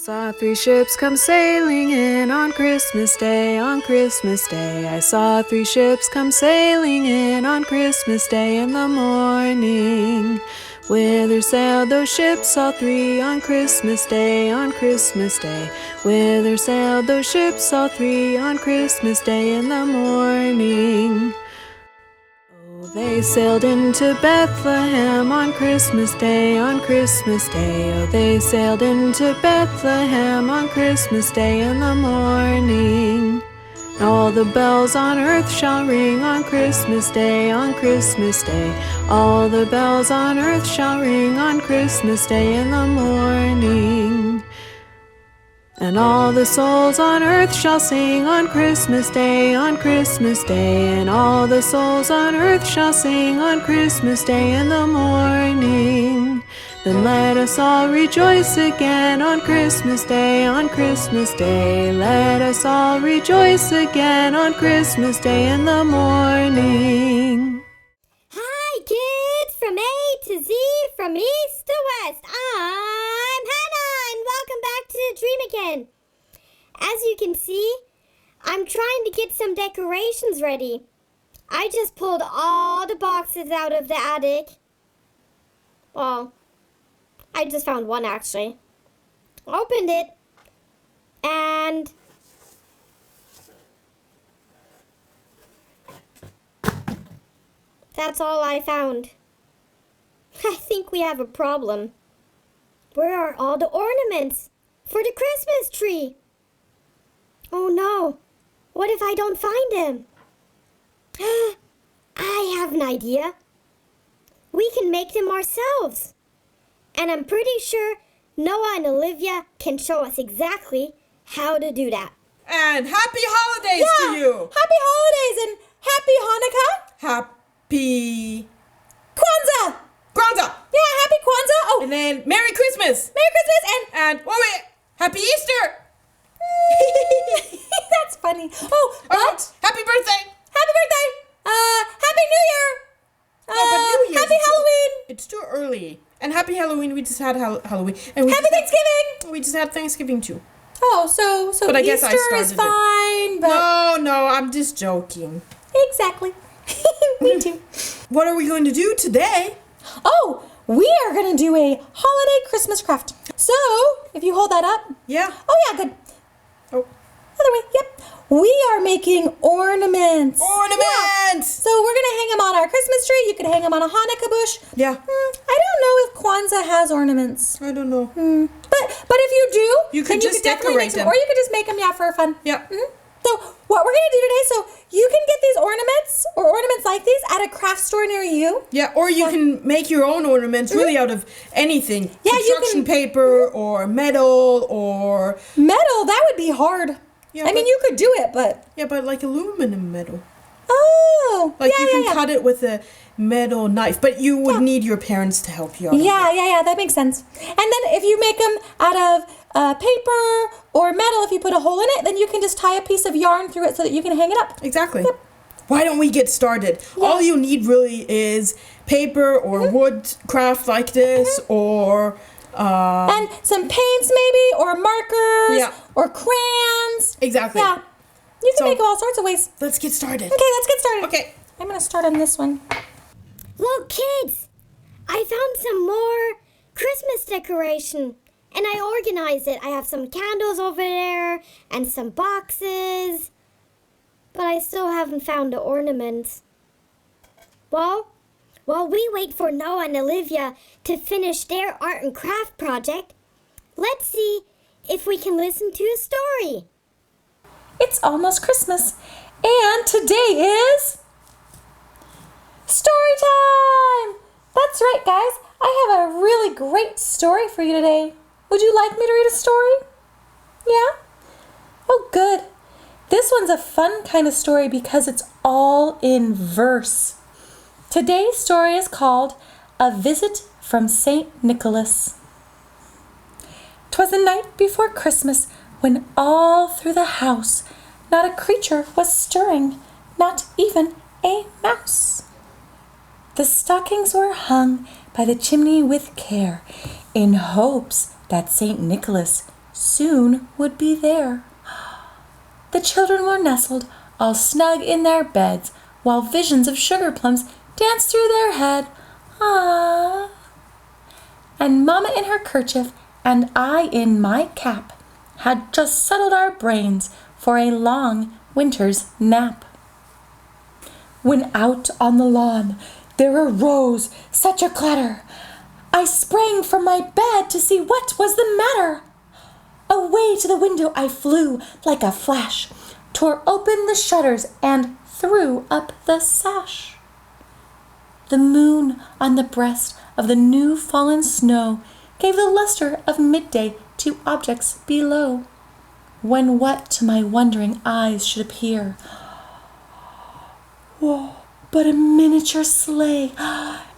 Saw three ships come sailing in on Christmas Day, on Christmas Day. I saw three ships come sailing in on Christmas Day in the morning. Whither sailed those ships, all three, on Christmas Day, on Christmas Day? Whither sailed those ships, all three, on Christmas Day in the morning? They sailed into Bethlehem on Christmas Day, on Christmas Day. Oh, they sailed into Bethlehem on Christmas Day in the morning. All the bells on earth shall ring on Christmas Day, on Christmas Day. All the bells on earth shall ring on Christmas Day in the morning. And all the souls on earth shall sing on Christmas Day, on Christmas Day. And all the souls on earth shall sing on Christmas Day in the morning. Then let us all rejoice again on Christmas Day, on Christmas Day. Let us all rejoice again on Christmas Day in the morning. Hi kids, from A to Z, from east to west. I'm Hannah and welcome back to the Dream Again. As you can see, I'm trying to get some decorations ready. I just pulled all the boxes out of the attic. Well, I just found one actually. Opened it and that's all I found. I think we have a problem. Where are all the ornaments for the Christmas tree? Oh no, what if I don't find them? I have an idea. We can make them ourselves. And I'm pretty sure Noah and Olivia can show us exactly how to do that. And happy holidays to you! Happy holidays and happy Hanukkah! Happy Kwanzaa! Kwanzaa! Yeah, happy Kwanzaa! Oh, And then Merry Christmas! Merry Christmas And wait, Happy Easter! That's funny. Oh, what? Happy birthday! Happy birthday! Happy New Year! No, but New Year's, Happy Halloween! It's too early. And happy Halloween, we just had Halloween. And Happy Thanksgiving! We just had Thanksgiving too. Oh, so But I Easter guess I is started fine, but... No, I'm just joking. Exactly. Me too. What are we going to do today? Oh, we are going to do a holiday Christmas craft. So, if you hold that up. Yeah. Oh, yeah, good. Oh. Other way, yep. We are making ornaments. Ornaments! So we're going to hang them on our Christmas tree. You could hang them on a Hanukkah bush. Yeah. I don't know if Kwanzaa has ornaments. I don't know. But if you do, You could then just definitely decorate make some, them. or you could just make them, yeah, for fun. Yeah. So what we're going to do today, so you can get these ornaments or ornaments like these at a craft store near you. Yeah, or you can make your own ornaments really out of anything. Yeah, you Construction can- paper or metal or... Metal, that would be hard. Yeah, I mean, but- you could do it, but... Yeah, but like aluminum metal. Oh, Like yeah, you can yeah, cut it with a metal knife, but you would need your parents to help you out. Yeah, that makes sense. And then if you make them out of paper or metal, if you put a hole in it, then you can just tie a piece of yarn through it so that you can hang it up. Exactly. Why don't we get started? All you need really is paper or wood craft like this or... And some paints maybe, or markers, Yeah. or crayons. Exactly. Yeah. You can So- make it all sorts of ways. Let's get started. Okay, let's get started. Okay. I'm going to start on this one. Look kids, I found some more Christmas decoration and I organized it. I have some candles over there and some boxes, but I still haven't found the ornaments. Well, while we wait for Noah and Olivia to finish their art and craft project, let's see if we can listen to a story. It's almost Christmas, and today is story time! That's right, guys. I have a really great story for you today. Would you like me to read a story? Yeah? Oh, good. This one's a fun kind of story because it's all in verse. Today's story is called A Visit from St. Nicholas. 'Twas the night before Christmas when all through the house not a creature was stirring, not even a mouse. The stockings were hung by the chimney with care, in hopes that St. Nicholas soon would be there. The children were nestled all snug in their beds, while visions of sugar plums danced through their head. Ah! And Mamma in her kerchief and I in my cap had just settled our brains for a long winter's nap. When out on the lawn there arose such a clatter, I sprang from my bed to see what was the matter. Away to the window I flew like a flash, tore open the shutters and threw up the sash. The moon on the breast of the new fallen snow gave the luster of midday to objects below, when what to my wondering eyes should appear, whoa, but a miniature sleigh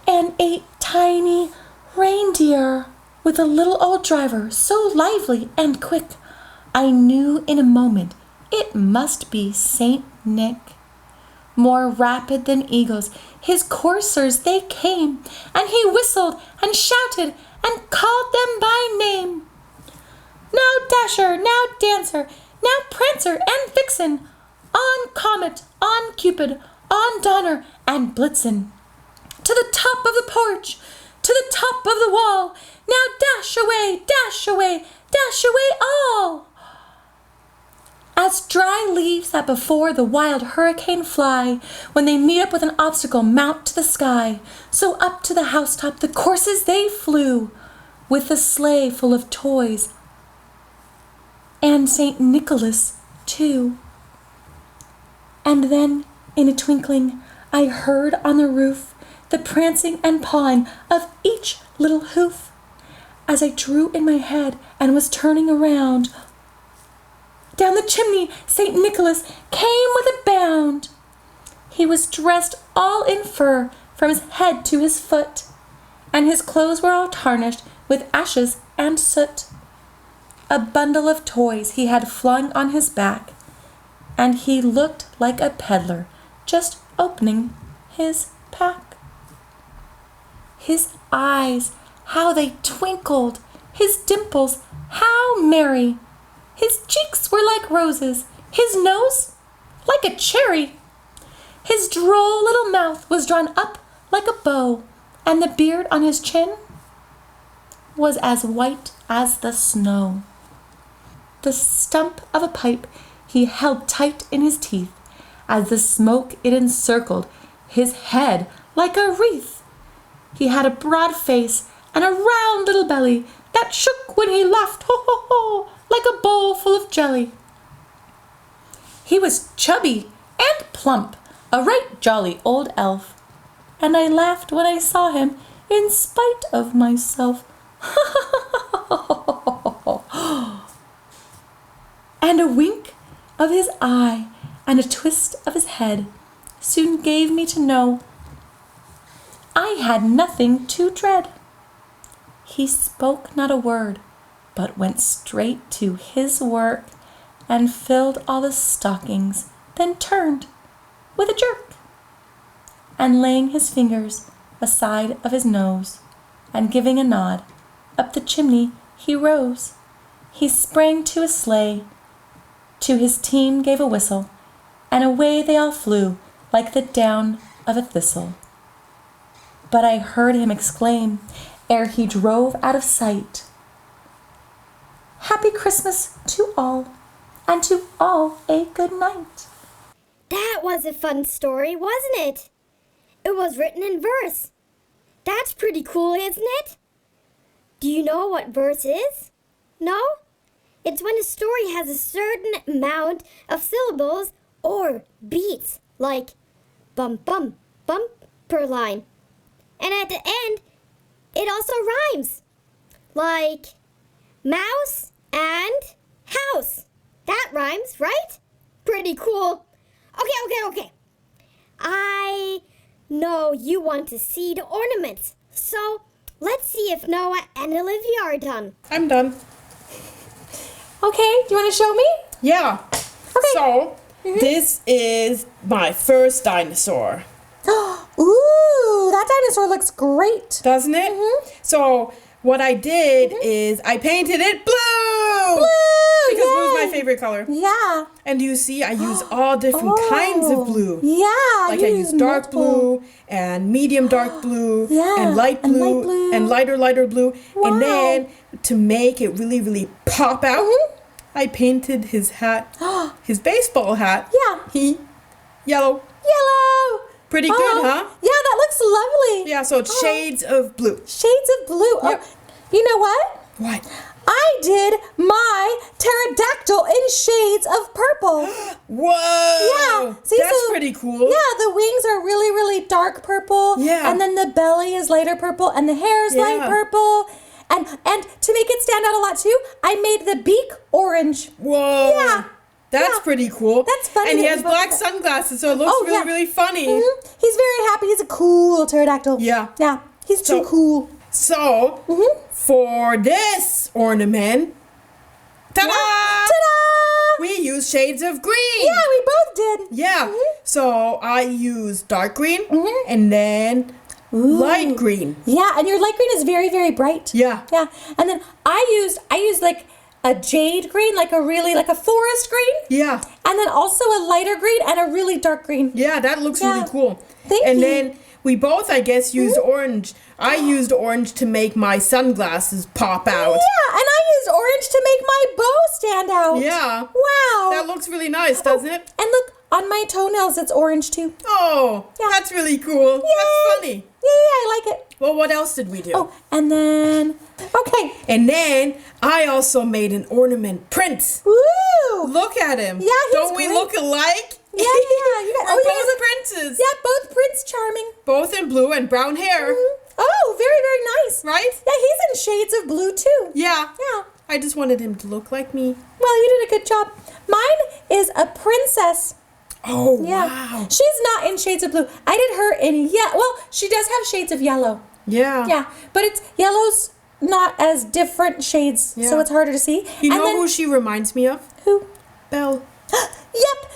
and 8 tiny reindeer, with a little old driver so lively and quick, I knew in a moment it must be Saint Nick. More rapid than eagles, his coursers they came, and he whistled and shouted and called them by name. Now Dasher, now Dancer, now Prancer and Vixen, on Comet, on Cupid, on Donner and Blitzen. To the top of the porch, to the top of the wall, now dash away, dash away, dash away all. As dry leaves that before the wild hurricane fly, when they meet up with an obstacle mount to the sky, so up to the housetop the coursers they flew, with the sleigh full of toys, and St. Nicholas too. And then, in a twinkling, I heard on the roof the prancing and pawing of each little hoof. As I drew in my head and was turning around, down the chimney St. Nicholas came with a bound. He was dressed all in fur from his head to his foot, and his clothes were all tarnished with ashes and soot. A bundle of toys he had flung on his back, and he looked like a peddler just opening his pack. His eyes, how they twinkled, his dimples, how merry. His cheeks were like roses, his nose like a cherry. His droll little mouth was drawn up like a bow, and the beard on his chin was as white as the snow. The stump of a pipe he held tight in his teeth, as the smoke it encircled his head like a wreath. He had a broad face and a round little belly that shook when he laughed, ho, ho, ho, like a bowl full of jelly. He was chubby and plump, a right jolly old elf, and I laughed when I saw him in spite of myself. And a wink of his eye and a twist of his head soon gave me to know I had nothing to dread. He spoke not a word, but went straight to his work and filled all the stockings, then turned with a jerk, and laying his fingers aside of his nose, and giving a nod, up the chimney he rose. He sprang to his sleigh, to his team gave a whistle, and away they all flew like the down of a thistle. But I heard him exclaim, ere he drove out of sight, Happy Christmas to all, and to all a good night. That was a fun story, wasn't it? It was written in verse. That's pretty cool, isn't it? Do you know what verse is? No? It's when a story has a certain amount of syllables or beats, like bum bum bum per line. And at the end, it also rhymes, like mouse and house. That rhymes, right? Pretty cool. Okay. I know you want to see the ornaments, so let's see if Noah and Olivia are done. I'm done. Okay, do you want to show me? Yeah. Okay. So, this is my first dinosaur. Ooh, that dinosaur looks great. Doesn't it? So, what I did is I painted it blue. Blue! Because blue's my yay. favorite color. Yeah. And you see, I use all different kinds of blue. Yeah. Like you I use dark multiple. blue and medium dark blue Yeah, and light and blue light blue. and lighter blue. Wow. And then to make it really pop out, I painted his hat, his baseball hat. Yeah. Yellow. Yellow. Pretty good, huh? Yeah, that looks lovely. Yeah, so it's shades of blue. Shades of blue. Yep. Oh, you know what? What? I did my pterodactyl in shades of purple. Whoa! Yeah. See, that's so- pretty cool. Yeah, the wings are really dark purple. Yeah. And then the belly is lighter purple and the hair is light Yeah. purple. And to make it stand out a lot too, I made the beak orange. Whoa! Yeah. That's Yeah. pretty cool. That's funny And he that has you both black did that. sunglasses, so it looks Oh, yeah. really funny. He's very happy. He's a cool pterodactyl. Yeah. Yeah. He's So- too cool. So, for this ornament, ta-da! Ta-da! We use shades of green. Yeah, we both did. Yeah. So I use dark green and then light green. Yeah, and your light green is very bright. Yeah. Yeah. And then I used like a jade green, like a forest green. Yeah. And then also a lighter green and a really dark green. Yeah, that looks really Yeah. cool. Thank and you. then we both, I guess, used orange. I used orange to make my sunglasses pop out. Yeah, and I used orange to make my bow stand out. Yeah. Wow. That looks really nice, doesn't it? And look, on my toenails it's orange too. Oh, Yeah. that's really cool. Yay. That's funny. Yeah, I like it. Well, what else did we do? Oh, and then okay. And then I also made an ornament prince. Woo! Look at him. Yeah, he's Don't we great. look alike? Yeah. You got, We're you both guys princes. Yeah, both Prince Charming. Both in blue and brown hair. Oh, very nice. Right? Yeah, he's in shades of blue too. Yeah. Yeah. I just wanted him to look like me. Well, you did a good job. Mine is a princess. Oh, Yeah. wow. She's not in shades of blue. I did her in well, she does have shades of yellow. Yeah. Yeah, but it's yellow's not as different shades, so Yeah. it's harder to see. You And know then- who she reminds me of? who? Belle. Yep.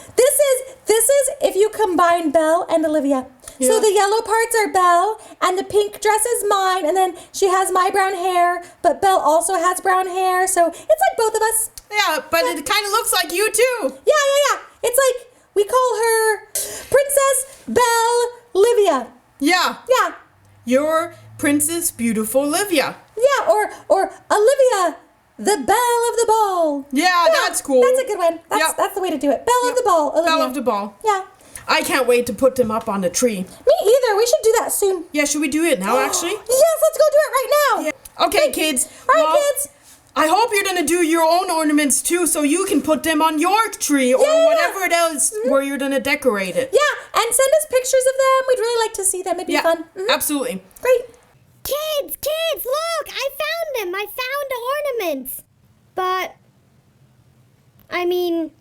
This is if you combine Belle and Olivia. Yeah. So the yellow parts are Belle, and the pink dress is mine, and then she has my brown hair, but Belle also has brown hair, so it's like both of us. Yeah, but it kind of looks like you too. Yeah. It's like we call her Princess Belle Livia. Yeah. Yeah. You're Princess Beautiful Olivia. Yeah, or Olivia, the belle of the ball. Yeah, that's cool. That's a good one. Yep. That's the way to do it. Belle of the ball, Olivia. Belle of the ball. Yeah. I can't wait to put them up on the tree. Me either. We should do that soon. Yeah, should we do it now, actually? Yes, let's go do it right now. Yeah. Okay, kids. All right, Well, kids. I hope you're gonna do your own ornaments too, so you can put them on your tree or Yeah. whatever it is where you're gonna decorate it. Yeah, and send us pictures of them. We'd really like to see them. It'd be Yeah, fun. Mhm. absolutely. Great. Kids, look! I found them! I found the ornaments! But, I mean,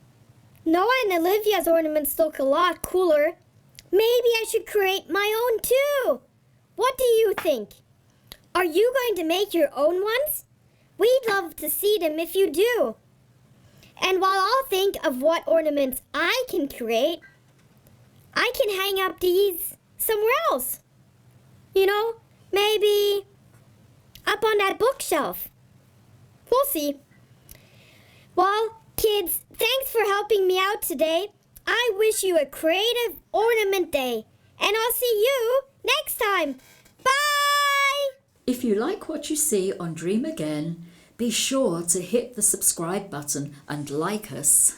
Noah and Olivia's ornaments look a lot cooler. Maybe I should create my own too! What do you think? Are you going to make your own ones? We'd love to see them if you do. And while I'll think of what ornaments I can create, I can hang up these somewhere else. You know, maybe up on that bookshelf. We'll see. Well, kids, thanks for helping me out today. I wish you a creative ornament day. And I'll see you next time. Bye! If you like what you see on Dream Again, be sure to hit the subscribe button and like us.